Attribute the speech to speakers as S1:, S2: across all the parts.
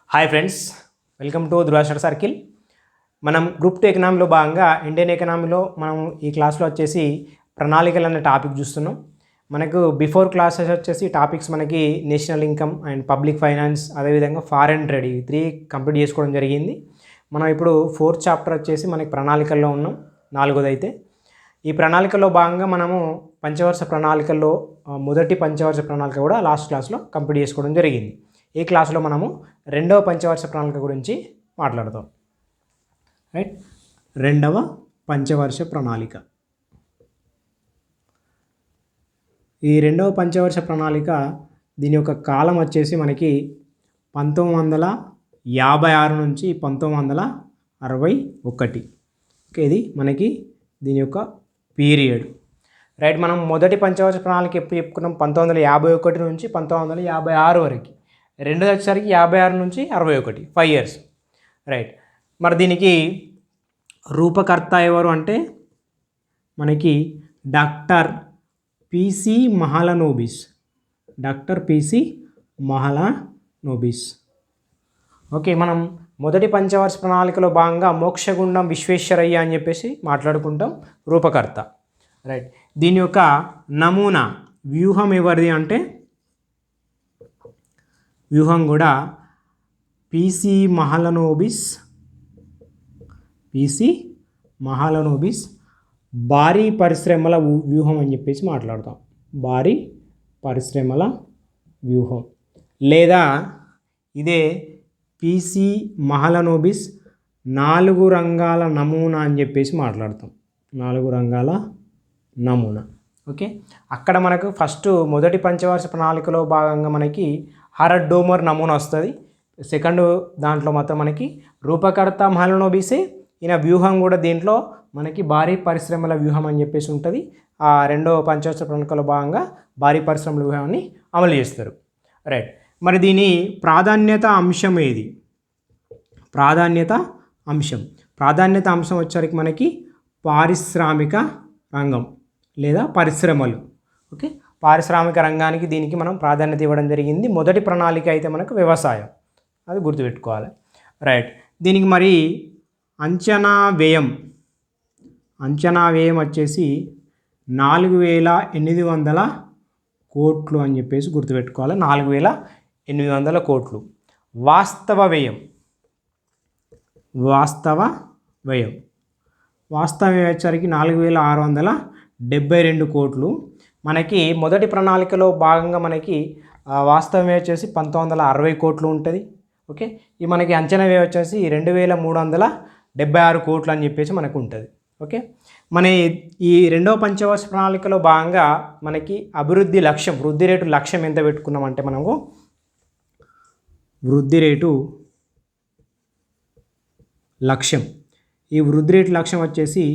S1: Hi friends, welcome to Dhruva circle. మనం group 2 ఎకనామీలో భాగంగా Indian ఎకనామీలో మనం ఈ క్లాస్లో వచ్చేసి ప్రణాళికలు అనే టాపిక్ చూస్తున్నాం. మనకు బిఫోర్ క్లాసెస్ వచ్చేసి టాపిక్స్ మనకి national income and public finance, అదేవిధంగా ఫారెన్ ట్రేడ్, ఈ 3 కంప్లీట్ చేసుకోవడం జరిగింది. మనం ఇప్పుడు 4th చాప్టర్ వచ్చేసి మనకి ప్రణాళికల్లో ఉన్నాం, 4వది అయితే. ఈ ప్రణాళికల్లో భాగంగా మనము పంచవర్ష ప్రణాళికల్లో మొదటి పంచవర్ష ప్రణాళిక కూడా లాస్ట్ క్లాస్లో కంప్లీట్ చేసుకోవడం జరిగింది. ఈ క్లాస్లో మనము 2వ పంచవర్ష ప్రణాళిక గురించి మాట్లాడతాం. రైట్, 2వ పంచవర్ష ప్రణాళిక. ఈ 2వ పంచవర్ష ప్రణాళిక దీని యొక్క కాలం వచ్చేసి మనకి 1956 నుంచి 1961. ఓకే, ఇది మనకి దీని యొక్క పీరియడ్. రైట్, మనం మొదటి పంచవర్ష ప్రణాళిక ఎప్పుడు చెప్పుకున్నాం? 1951 నుంచి 1956 వరకు. రెండోది వచ్చేసరికి 56 నుంచి 61, 5 years. రైట్, మరి దీనికి రూపకర్త ఎవరు అంటే మనకి doctor PC Mahalanobis. Doctor PC Mahalanobis. Okay, మనం మొదటి పంచవర్ష ప్రణాళికలో భాగంగా మోక్షగుండం విశ్వేశ్వరయ్య అని చెప్పేసి మాట్లాడుకుంటాం, రూపకర్త. రైట్, దీని యొక్క నమూనా వ్యూహం ఎవరిది అంటే వ్యూహం కూడా పిసి మహలనోబిస్ భారీ పరిశ్రమల వ్యూహం అని చెప్పేసి మాట్లాడతాం. భారీ పరిశ్రమల వ్యూహం, లేదా ఇదే పిసి మహలనోబిస్ 4 రంగాల నమూనా అని చెప్పేసి మాట్లాడతాం. 4 రంగాల నమూనా. ఓకే, అక్కడ మనకు ఫస్ట్ మొదటి పంచవర్ష ప్రణాళికలో భాగంగా మనకి హారడ్ డోమర్ నమూనా వస్తుంది. సెకండ్ దాంట్లో మొత్తం మనకి రూపకర్త మహలనోబిసే, ఈయన వ్యూహం కూడా దీంట్లో మనకి భారీ పరిశ్రమల వ్యూహం అని చెప్పేసి ఉంటుంది. ఆ 2వ పంచవర్ష ప్రణాళికలో భాగంగా భారీ పరిశ్రమల వ్యూహాన్ని అమలు చేస్తారు. రైట్, మరి దీని ప్రాధాన్యత అంశం ఏది? ప్రాధాన్యత అంశం వచ్చేసరికి మనకి పారిశ్రామిక రంగం లేదా పరిశ్రమలు. ఓకే, పారిశ్రామిక రంగానికి దీనికి మనం ప్రాధాన్యత ఇవ్వడం జరిగింది. మొదటి ప్రణాళిక అయితే మనకు వ్యవసాయం, అది గుర్తుపెట్టుకోవాలి. రైట్, దీనికి మరి అంచనా వ్యయం వచ్చేసి 4800 కోట్లు అని చెప్పేసి గుర్తుపెట్టుకోవాలి. 4800 కోట్లు. వాస్తవ వ్యయం వచ్చేసరికి 4672 కోట్లు. మనకి మొదటి ప్రణాళికలో భాగంగా మనకి వాస్తవం వచ్చేసి 1960 కోట్లు ఉంటుంది. ఓకే, ఈ మనకి అంచనా వ్యయం వచ్చేసి 2376 కోట్లు అని చెప్పేసి మనకు ఉంటుంది. ఓకే, మన ఈ 2వ పంచవర్ష ప్రణాళికలో భాగంగా మనకి అభివృద్ధి లక్ష్యం, వృద్ధి రేటు లక్ష్యం ఎంత పెట్టుకున్నామంటే మనము వృద్ధి రేటు లక్ష్యం, ఈ వృద్ధి రేటు లక్ష్యం వచ్చేసి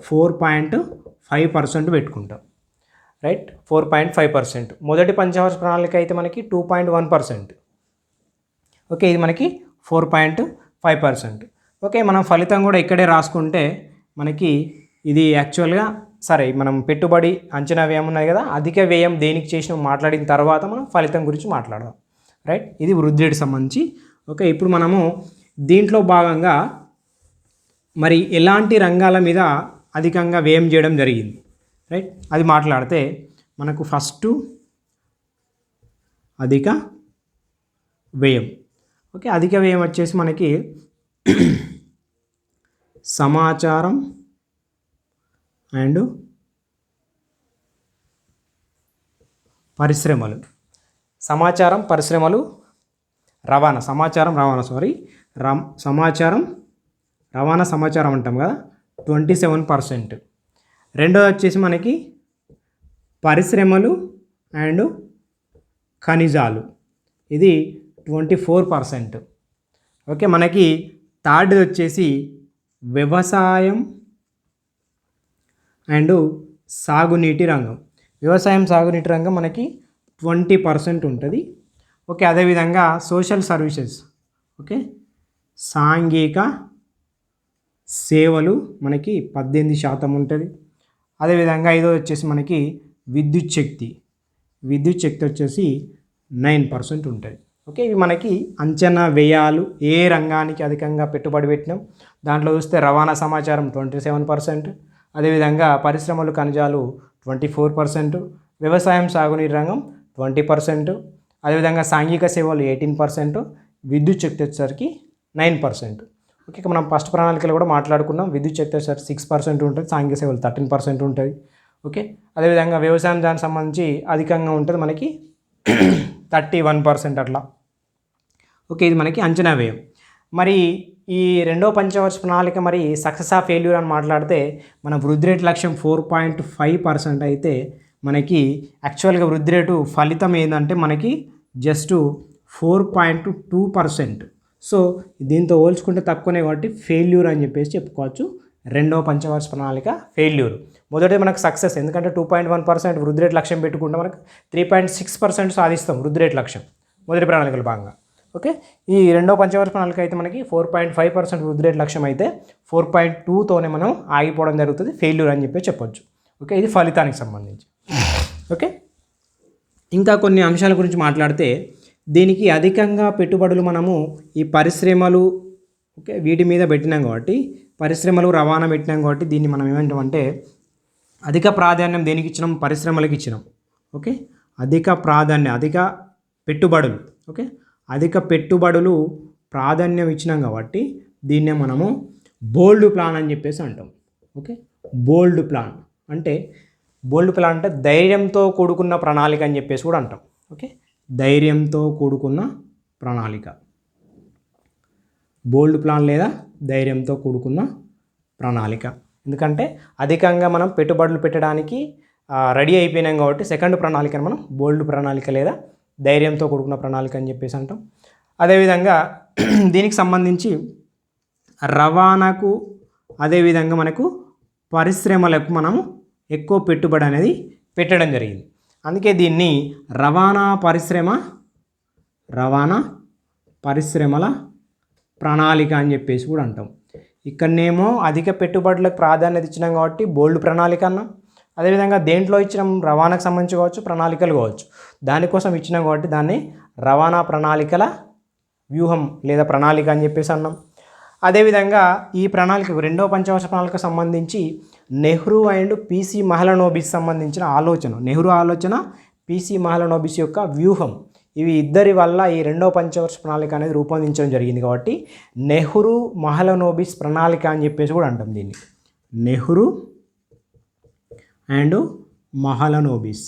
S1: 4.5% పెట్టుకుంటాం. రైట్, 4.5%. మొదటి పంచవర్ష ప్రణాళిక అయితే మనకి 2.1%. ఓకే, ఇది మనకి 4.5%. ఓకే, మనం ఫలితం కూడా ఇక్కడే రాసుకుంటే మనకి ఇది యాక్చువల్గా సరే, మనం పెట్టుబడి అంచనా వ్యయం ఉన్నది కదా, అధిక వ్యయం దేనికి చేసిన మాట్లాడిన తర్వాత మనం ఫలితం గురించి మాట్లాడదాం. రైట్, ఇది వృద్ధి రేటు సంబంధించి. ఓకే, ఇప్పుడు మనము దీంట్లో భాగంగా మరి ఎలాంటి రంగాల మీద అధికంగా వ్యయం చేయడం జరిగింది, రైట్, అది మాట్లాడితే మనకు ఫస్ట్ అధిక వ్యయం. ఓకే, అధిక వ్యయం వచ్చేసి మనకి సమాచారం అండ్ పరిశ్రమలు. సమాచారం అంటాం కదా, 27%. రెండోది వచ్చేసి మనకి పరిశ్రమలు అండ్ ఖనిజాలు, ఇది 24%. ఓకే, మనకి థర్డ్ వచ్చేసి వ్యవసాయం అండ్ సాగునీటి రంగం మనకి 20% ఉంటుంది. ఓకే, అదేవిధంగా సోషల్ సర్వీసెస్, ఓకే, సాంఘిక సేవలు మనకి 18% ఉంటుంది. అదేవిధంగా ఐదో వచ్చేసి మనకి విద్యుత్ శక్తి వచ్చేసి 9% ఉంటుంది. ఓకే, ఇవి మనకి అంచనా వ్యయాలు ఏ రంగానికి అధికంగా పెట్టుబడి పెట్టినాం. దాంట్లో చూస్తే రవాణా సమాచారం 27%, అదేవిధంగా పరిశ్రమలు ఖనిజాలు 24%, వ్యవసాయం సాగునీరు రంగం 20%, అదేవిధంగా సాంఘిక సేవలు 18%, విద్యుత్ శక్తి వచ్చేసరికి 9%. ఓకే, మనం ఫస్ట్ ప్రణాళికలు కూడా మాట్లాడుకున్నాం. విద్యుత్ శక్తి వచ్చేసరికి 6% ఉంటుంది, సాంఘిక సేవలు 13% ఉంటుంది. ఓకే, అదేవిధంగా వ్యవసాయం దానికి సంబంధించి అధికంగా ఉంటుంది మనకి 31% అట్లా. ఓకే, ఇది మనకి అంచనా వ్యయం. మరి ఈ రెండో పంచవర్ష ప్రణాళిక మరి సక్సెస్ ఆఫ్ ఫెయిల్యూర్ అని మాట్లాడితే మన వృద్ధి రేటు లక్ష్యం 4.5% అయితే మనకి యాక్చువల్గా వృద్ధి రేటు ఫలితం ఏంటంటే మనకి జస్ట్ 4.2%. సో దీంతో పోల్చుకుంటే తక్కువనే కాబట్టి ఫెయిల్యూర్ అని చెప్పేసి చెప్పుకోవచ్చు. రెండవ పంచవర్ష ప్రణాళిక ఫెయిల్యూర్. మొదటి మనకు సక్సెస్, ఎందుకంటే 2.1% వృద్ధి రేటు లక్ష్యం పెట్టుకుంటే మనకు 3.6% సాధిస్తాం వృద్ధి రేటు లక్ష్యం మొదటి ప్రణాళికలు భాగంగా. ఓకే, ఈ రెండో పంచవర్ష ప్రణాళిక అయితే మనకి 4.5% వృద్ధి రేటు లక్ష్యం అయితే 4.2తోనే మనం ఆగిపోవడం జరుగుతుంది, ఫెయిల్యూర్ అని చెప్పి చెప్పొచ్చు. ఓకే, ఇది ఫలితానికి సంబంధించి. ఓకే, ఇంకా కొన్ని అంశాల గురించి మాట్లాడితే దీనికి అధికంగా పెట్టుబడులు మనము ఈ పరిశ్రమలు, ఓకే, వీటి మీద పెట్టినాం కాబట్టి, పరిశ్రమలు రవాణా పెట్టినాం కాబట్టి దీన్ని మనం ఏమంటామంటే అధిక ప్రాధాన్యం దేనికి ఇచ్చినాం, పరిశ్రమలకు ఇచ్చినాం. ఓకే, అధిక ప్రాధాన్యం, అధిక పెట్టుబడులు, ఓకే, అధిక పెట్టుబడులు ప్రాధాన్యం ఇచ్చినాం కాబట్టి దీన్నే మనము బోల్డ్ ప్లాన్ అని చెప్పేసి అంటాం. ఓకే, బోల్డ్ ప్లాన్ అంటే ధైర్యంతో కూడుకున్న ప్రణాళిక అని చెప్పేసి కూడా అంటాం. ఓకే, ధైర్యంతో కూడుకున్న ప్రణాళిక, బోల్డ్ ప్లాన్ లేదా ధైర్యంతో కూడుకున్న ప్రణాళిక. ఎందుకంటే అధికంగా మనం పెట్టుబడులు పెట్టడానికి రెడీ అయిపోయినాం కాబట్టి సెకండ్ ప్రణాళికను మనం బోల్డ్ ప్రణాళిక లేదా ధైర్యంతో కూడుకున్న ప్రణాళిక అని చెప్పేసి అంటాం. అదేవిధంగా దీనికి సంబంధించి రవాణాకు, అదేవిధంగా మనకు పరిశ్రమలకు మనము ఎక్కువ పెట్టుబడి అనేది పెట్టడం జరిగింది. అందుకే దీన్ని రవాణా పరిశ్రమల ప్రణాళిక అని చెప్పేసి కూడా అంటాం. ఇక్కడనేమో అధిక పెట్టుబడులకు ప్రాధాన్యత ఇచ్చినాం కాబట్టి బోల్డ్ ప్రణాళిక అన్నాం. అదేవిధంగా దేంట్లో ఇచ్చినాం, రవాణాకు సంబంధించి కావచ్చు, ప్రణాళికలు కావచ్చు, దానికోసం ఇచ్చినాం కాబట్టి దాన్ని రవాణా ప్రణాళికల వ్యూహం లేదా ప్రణాళిక అని చెప్పేసి అన్నాం. అదేవిధంగా ఈ ప్రణాళిక రెండవ పంచవర్ష ప్రణాళికకు సంబంధించి నెహ్రూ అండ్ పీసీ మహలనోబిస్ సంబంధించిన ఆలోచన, నెహ్రూ ఆలోచన, పీసీ మహలనోబిస్ యొక్క వ్యూహం, ఇవి ఇద్దరి వల్ల ఈ రెండవ పంచవర్ష ప్రణాళిక అనేది రూపొందించడం జరిగింది. కాబట్టి నెహ్రూ మహలనోబిస్ ప్రణాళిక అని చెప్పేసి కూడా అంటాం దీన్ని. నెహ్రూ అండ్ మహలనోబిస్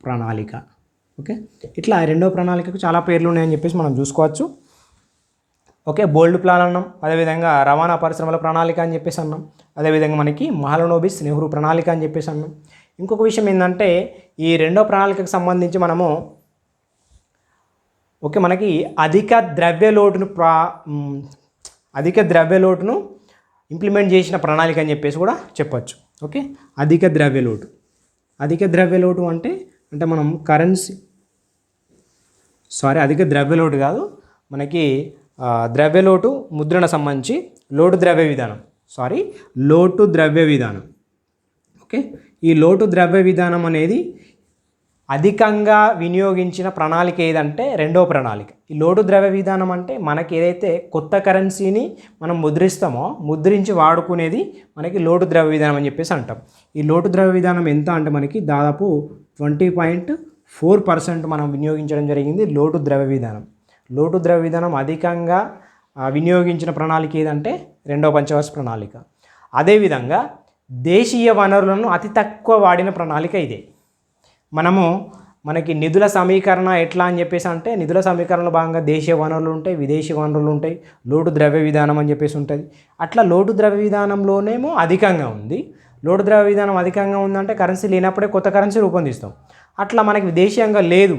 S1: ప్రణాళిక. ఓకే, ఇట్లా రెండో ప్రణాళికకు చాలా పేర్లు ఉన్నాయని చెప్పేసి మనం చూసుకోవచ్చు. ఓకే, బోల్డ్ ప్లాన్ అన్నాం, అదేవిధంగా రవాణా పరిశ్రమల ప్రణాళిక అని చెప్పేసి అన్నాం, అదేవిధంగా మనకి మహలనోబిస్ నెహ్రూ ప్రణాళిక అని చెప్పేసి అన్నాం. ఇంకొక విషయం ఏంటంటే ఈ రెండో ప్రణాళికకు సంబంధించి మనము ఓకే మనకి అధిక ద్రవ్యలోటును ఇంప్లిమెంట్ చేసిన ప్రణాళిక అని చెప్పేసి కూడా చెప్పచ్చు. ఓకే, అధిక ద్రవ్యలోటు అంటే మనం కరెన్సీ, అధిక ద్రవ్యలోటు కాదు, మనకి ద్రవ్యలోటు ముద్రణ సంబంధించి లోటు ద్రవ్య విధానం. ఓకే, ఈ లోటు ద్రవ్య విధానం అనేది అధికంగా వినియోగించిన ప్రణాళిక ఏదంటే రెండో ప్రణాళిక. ఈ లోటు ద్రవ్య విధానం అంటే మనకి ఏదైతే కొత్త కరెన్సీని మనం ముద్రించి వాడుకునేది మనకి లోటు ద్రవ్య విధానం అని చెప్పేసి అంటాం. ఈ లోటు ద్రవ్య విధానం ఎంత అంటే మనకి దాదాపు 20.4% మనం వినియోగించడం జరిగింది లోటు ద్రవ్య విధానం. అధికంగా వినియోగించిన ప్రణాళిక ఏదంటే రెండవ పంచవర్ష ప్రణాళిక. అదేవిధంగా దేశీయ వనరులను అతి తక్కువ వాడిన ప్రణాళిక ఇదే. మనకి నిధుల సమీకరణ ఎట్లా అని చెప్పేసి అంటే నిధుల సమీకరణలో భాగంగా దేశీయ వనరులు ఉంటాయి, విదేశీ వనరులు ఉంటాయి, లోటు ద్రవ్య విధానం అని చెప్పేసి ఉంటుంది. అట్లా లోటు ద్రవ్య విధానంలోనేమో అధికంగా ఉంది. లోటు ద్రవ్య విధానం అధికంగా ఉందంటే కరెన్సీ లేనప్పుడే కొత్త కరెన్సీ రూపొందిస్తాం. అట్లా మనకి దేశీయంగా లేదు,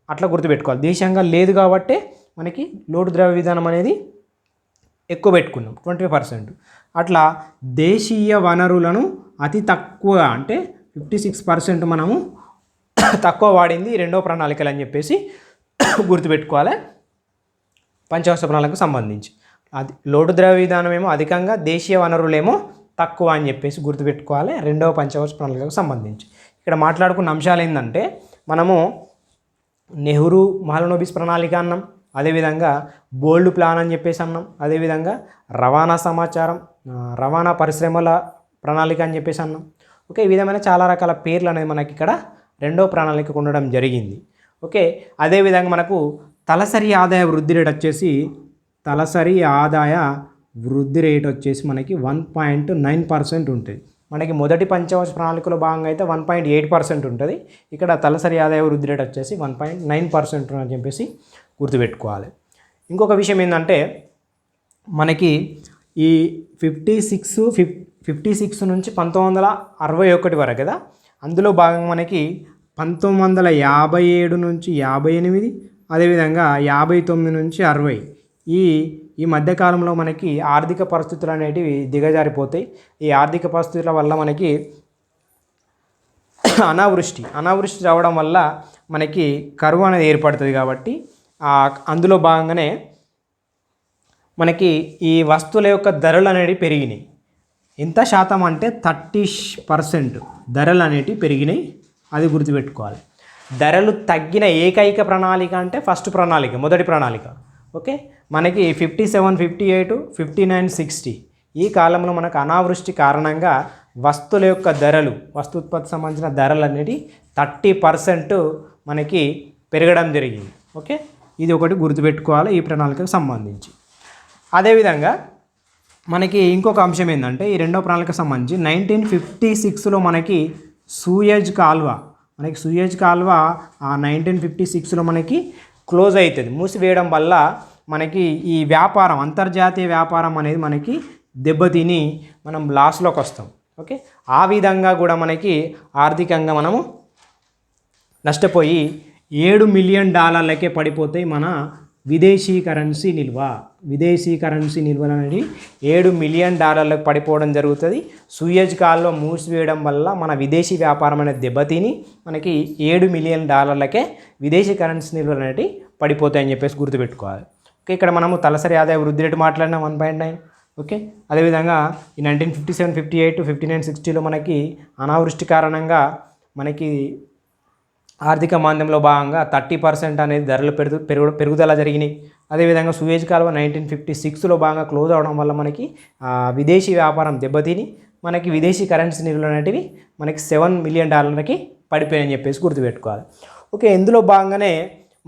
S1: అట్లా గుర్తుపెట్టుకోవాలి. దేశీయంగా లేదు కాబట్టే మనకి లోటు ద్రవ్య విధానం అనేది ఎక్కువ పెట్టుకున్నాం 20%. అట్లా దేశీయ వనరులను అతి తక్కువ అంటే 56% మనము తక్కువ వాడింది రెండో ప్రణాళికలు అని చెప్పేసి గుర్తుపెట్టుకోవాలి. పంచవర్ష ప్రణాళికకు సంబంధించి అది లోటు ద్రవ్య విధానం ఏమో అధికంగా, దేశీయ వనరులేమో తక్కువ అని చెప్పేసి గుర్తుపెట్టుకోవాలి రెండవ పంచవర్ష ప్రణాళికకు సంబంధించి. ఇక్కడ మాట్లాడుకున్న అంశాలు ఏంటంటే మనము నెహ్రూ మహలనోబిస్ ప్రణాళిక అన్నాం, అదేవిధంగా బోల్డ్ ప్లాన్ అని చెప్పేసి అన్నాం, అదేవిధంగా రవాణా సమాచారం రవాణా పరిశ్రమల ప్రణాళిక అని చెప్పేసి అన్నాం. ఓకే, ఈ విధమైన చాలా రకాల పేర్లు అనేది మనకి ఇక్కడ రెండో ప్రణాళికకు ఉండడం జరిగింది. ఓకే, అదేవిధంగా మనకు తలసరి ఆదాయ వృద్ధి రేట్ వచ్చేసి మనకి 1.9% ఉంటుంది. మనకి మొదటి పంచవర్ష ప్రణాళికలో భాగంగా అయితే 1.8% ఉంటుంది. ఇక్కడ తలసరి ఆదాయ వృద్ధి రేట్ వచ్చేసి 1.9% అని చెప్పేసి గుర్తుపెట్టుకోవాలి. ఇంకొక విషయం ఏంటంటే మనకి ఈ 56 నుంచి 1961 వరకు కదా, అందులో భాగంగా మనకి 1957 నుంచి 58, అదేవిధంగా 59 నుంచి 60 ఈ మధ్యకాలంలో మనకి ఆర్థిక పరిస్థితులు అనేటివి దిగజారిపోతాయి. ఈ ఆర్థిక పరిస్థితుల వల్ల మనకి అనావృష్టి రావడం వల్ల మనకి కరువు అనేది ఏర్పడుతుంది. కాబట్టి అందులో భాగంగానే మనకి ఈ వస్తువుల యొక్క ధరలు అనేవి పెరిగినాయి. ఎంత శాతం అంటే 30% ధరలు అనేటివి పెరిగినాయి, అది గుర్తుపెట్టుకోవాలి. ధరలు తగ్గిన ఏకైక ప్రణాళిక అంటే ఫస్ట్ ప్రణాళిక, మొదటి ప్రణాళిక. ఓకే, మనకి 57, 58, 59, 60 ఈ కాలంలో మనకు అనావృష్టి కారణంగా వస్తువుల యొక్క ధరలు, వస్తు ఉత్పత్తి సంబంధించిన ధరలు అనేవి 30% మనకి పెరగడం జరిగింది. ఓకే, ఇది ఒకటి గుర్తుపెట్టుకోవాలి ఈ ప్రణాళికకు సంబంధించి. అదేవిధంగా మనకి ఇంకొక అంశం ఏంటంటే ఈ రెండో ప్రణాళికకు సంబంధించి 1956లో మనకి సూయజ్ కాల్వ ఆ 1956లో మనకి క్లోజ్ అవుతుంది. మూసివేయడం వల్ల మనకి ఈ వ్యాపారం, అంతర్జాతీయ వ్యాపారం అనేది మనకి దెబ్బతిని మనం లాస్లోకి వస్తాం. ఓకే, ఆ విధంగా కూడా మనకి ఆర్థికంగా మనము నష్టపోయి $7 మిలియన్ పడిపోతాయి మన విదేశీ కరెన్సీ నిల్వలు అనేది $7 మిలియన్ పడిపోవడం జరుగుతుంది. సూయజ్ కాల్వ మూసివేయడం వల్ల మన విదేశీ వ్యాపారం అనేది దెబ్బతిని మనకి $7 మిలియన్ విదేశీ కరెన్సీ నిల్వలు అనేవి పడిపోతాయని చెప్పేసి గుర్తుపెట్టుకోవాలి. ఓకే, ఇక్కడ మనము తలసరి ఆదాయ వృద్ధి రేటు మాట్లాడినాం 1.9. ఓకే, అదేవిధంగా ఈ 1957, 58, 59, 60లో మనకి అనావృష్టి కారణంగా మనకి ఆర్థిక మాంద్యంలో భాగంగా 30% అనేది ధరలు పెరుగుదల జరిగినాయి. అదేవిధంగా సూయజ్ కాల్వ 1956లో భాగంగా క్లోజ్ అవడం వల్ల మనకి విదేశీ వ్యాపారం దెబ్బతిని మనకి విదేశీ కరెన్సీ నిల్వలు అనేటివి మనకి $7 మిలియన్ పడిపోయాయని చెప్పేసి గుర్తుపెట్టుకోవాలి. ఓకే, ఇందులో భాగంగానే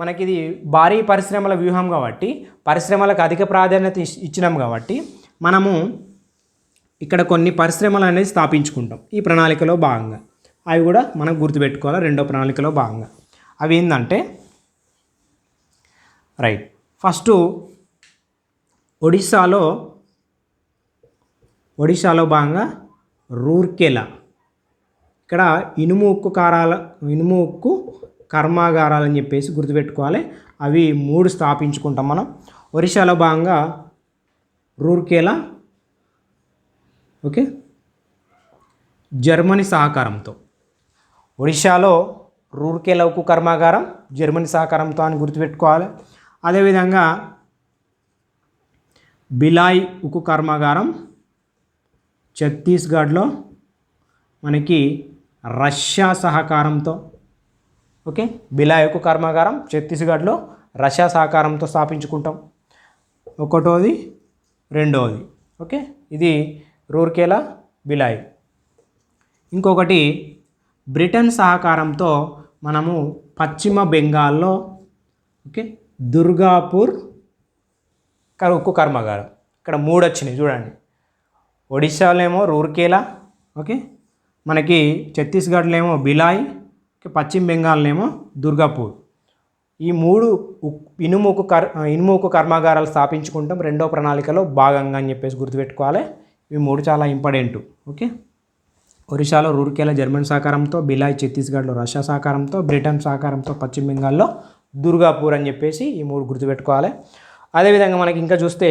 S1: మనకి ఇది భారీ పరిశ్రమల వ్యూహం కాబట్టి పరిశ్రమలకు అధిక ప్రాధాన్యత ఇచ్చినాం కాబట్టి మనము ఇక్కడ కొన్ని పరిశ్రమలు అనేది స్థాపించుకుంటాం ఈ ప్రణాళికలో భాగంగా. అవి కూడా మనం గుర్తుపెట్టుకోవాలి రెండో ప్రణాళికలో భాగంగా. అవి ఏంటంటే రైట్, ఫస్ట్ ఒడిశాలో భాగంగా రూర్కెలా, ఇక్కడ ఇనుము ఉక్కు కర్మాగారాలు అని చెప్పేసి గుర్తుపెట్టుకోవాలి. అవి 3 స్థాపించుకుంటాం మనం. ఒడిశాలో భాగంగా రూర్కెలా, ఓకే, జర్మనీ సహకారంతో. ఒడిశాలో రూర్కెలా ఉక్కు కర్మాగారం జర్మనీ సహకారంతో అని గుర్తుపెట్టుకోవాలి. అదేవిధంగా బిలాయ్ ఉక్కు కర్మాగారం ఛత్తీస్గఢ్లో మనకి రష్యా సహకారంతో. ఓకే, బిలాయ్ ఉక్కు కర్మాగారం ఛత్తీస్గఢ్లో రష్యా సహకారంతో స్థాపించుకుంటాం. ఒకటోది, రెండోది. ఓకే, ఇది రూర్కెలా, బిలాయ్. ఇంకొకటి బ్రిటన్ సహకారంతో మనము పశ్చిమ బెంగాల్లో ఓకే దుర్గాపూర్ ఉక్కు కర్మాగారం. ఇక్కడ 3 వచ్చినాయి చూడండి. ఒడిశాలో ఏమో రూర్కెలా, ఓకే, మనకి ఛత్తీస్గఢ్లో ఏమో బిలాయ్, పశ్చిమ బెంగాల్లో ఏమో దుర్గాపూర్. ఈ 3 ఇనుము ఉక్కు కర్మాగారాలు స్థాపించుకుంటాం రెండో ప్రణాళికలో భాగంగా అని చెప్పేసి గుర్తుపెట్టుకోవాలి. ఇవి 3 చాలా ఇంపార్టెంట్. ఓకే, ఒరిస్సాలో రూర్కెలా జర్మన్ సహకారంతో, బిలాయ్ ఛత్తీస్గఢ్లో రష్యా సహకారంతో, బ్రిటన్ సహకారంతో పశ్చిమ బెంగాల్లో దుర్గాపూర్ అని చెప్పేసి ఈ 3 గుర్తుపెట్టుకోవాలి. అదేవిధంగా మనకి ఇంకా చూస్తే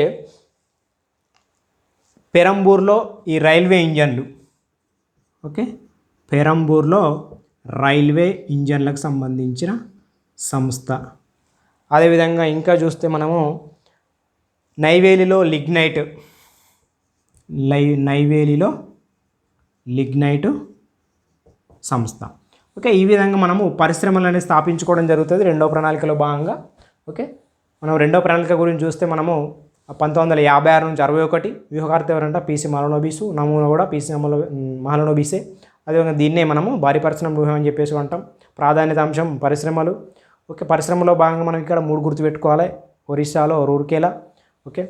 S1: పెరంబూర్లో ఈ రైల్వే ఇంజన్లు. ఓకే, పెరంబూర్లో రైల్వే ఇంజన్లకు సంబంధించిన సంస్థ. అదేవిధంగా ఇంకా చూస్తే మనము నైవేలిలో లిగ్నైట్ సంస్థ. ఓకే, ఈ విధంగా మనము పరిశ్రమలు అనేది స్థాపించుకోవడం జరుగుతుంది రెండో ప్రణాళికలో భాగంగా. ఓకే, మనం రెండో ప్రణాళిక గురించి చూస్తే మనము 1956 నుంచి 61 వ్యూహకర్త ఎవరంట పీసీ మహలనోబిస్, నమూనా కూడా పీసీ మహలనోబిసే. అదేవిధంగా దీన్నే మనము భారీ పరిశ్రమ వ్యూహం అని చెప్పేసి అంటాం. ప్రాధాన్యత అంశం పరిశ్రమలు. ఓకే, పరిశ్రమలో భాగంగా మనం ఇక్కడ 3 గుర్తుపెట్టుకోవాలి. ఒరిస్సాలో రూర్కేలా, ఓకే,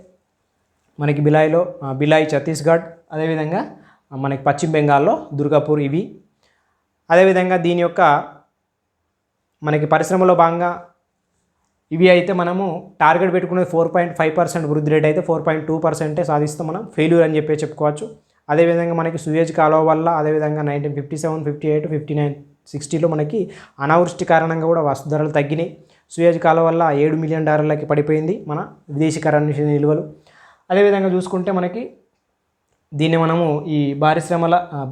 S1: మనకి బిలాయి ఛత్తీస్గఢ్, అదేవిధంగా మనకి పశ్చిమ బెంగాల్లో దుర్గాపూర్. ఇవి అదేవిధంగా దీని యొక్క మనకి పరిశ్రమలో భాగంగా ఇవి అయితే మనము టార్గెట్ పెట్టుకునేది 4.5% వృద్ధి రేట్ అయితే 4.2% సాధిస్తాం మనం. ఫెయిల్యూర్ అని చెప్పి చెప్పుకోవచ్చు. అదేవిధంగా మనకి సూయేజ్ కాలువ వల్ల, అదేవిధంగా 1957, 58, 59, 60లో మనకి అనావృష్టి కారణంగా కూడా వస్తు ధరలు తగ్గినాయి. సూయేజ్ కాలువ వల్ల $7 మిలియన్ పడిపోయింది మన విదేశీ కరెన్సీ నిల్వలు. అదేవిధంగా చూసుకుంటే మనకి దీన్ని మనము ఈ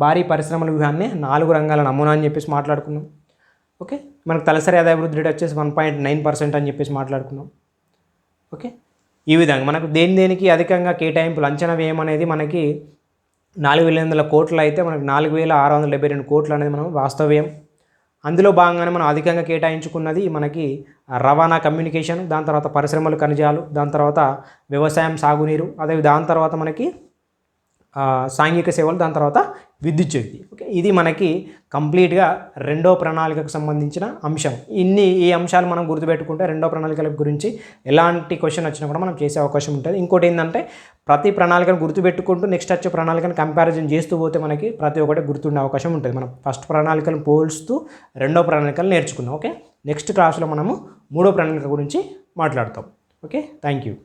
S1: భారీ పరిశ్రమల వ్యూహాన్ని 4 రంగాల నమూనా అని చెప్పేసి మాట్లాడుకున్నాం. ఓకే, మనకు తలసరి ఆదాయ వృద్ధి రేట్ వచ్చేసి 1.9% అని చెప్పేసి మాట్లాడుకున్నాం. ఓకే, ఈ విధంగా మనకు దేనికి అధికంగా కేటాయింపులు అంచనా వ్యయం అనేది మనకి 4,800 కోట్లు అయితే మనకు 4,672 కోట్లు అనేది మనం వాస్తవ వ్యయం. అందులో భాగంగానే మనం అధికంగా కేటాయించుకున్నది మనకి రవాణా కమ్యూనికేషన్, దాని తర్వాత పరిశ్రమలు ఖనిజాలు, దాని తర్వాత వ్యవసాయం సాగునీరు, దాని తర్వాత మనకి సాంఘిక సేవలు, దాని తర్వాత విద్యుత్ శక్తి. ఓకే, ఇది మనకి కంప్లీట్గా రెండో ప్రణాళికకు సంబంధించిన అంశం. ఈ అంశాలు మనం గుర్తుపెట్టుకుంటే రెండో ప్రణాళికల గురించి ఎలాంటి క్వశ్చన్ వచ్చినా కూడా మనం చేసే అవకాశం ఉంటుంది. ఇంకోటి ఏంటంటే ప్రతి ప్రణాళికను గుర్తుపెట్టుకుంటూ నెక్స్ట్ వచ్చే ప్రణాళికను కంపారిజన్ చేస్తూ పోతే మనకి ప్రతి ఒక్కటి గుర్తుండే అవకాశం ఉంటుంది. మనం ఫస్ట్ ప్రణాళికలను పోల్స్తూ రెండో ప్రణాళికలు నేర్చుకున్నాం. ఓకే, నెక్స్ట్ క్లాస్లో మనము మూడో ప్రణాళిక గురించి మాట్లాడతాం. Okay, thank you.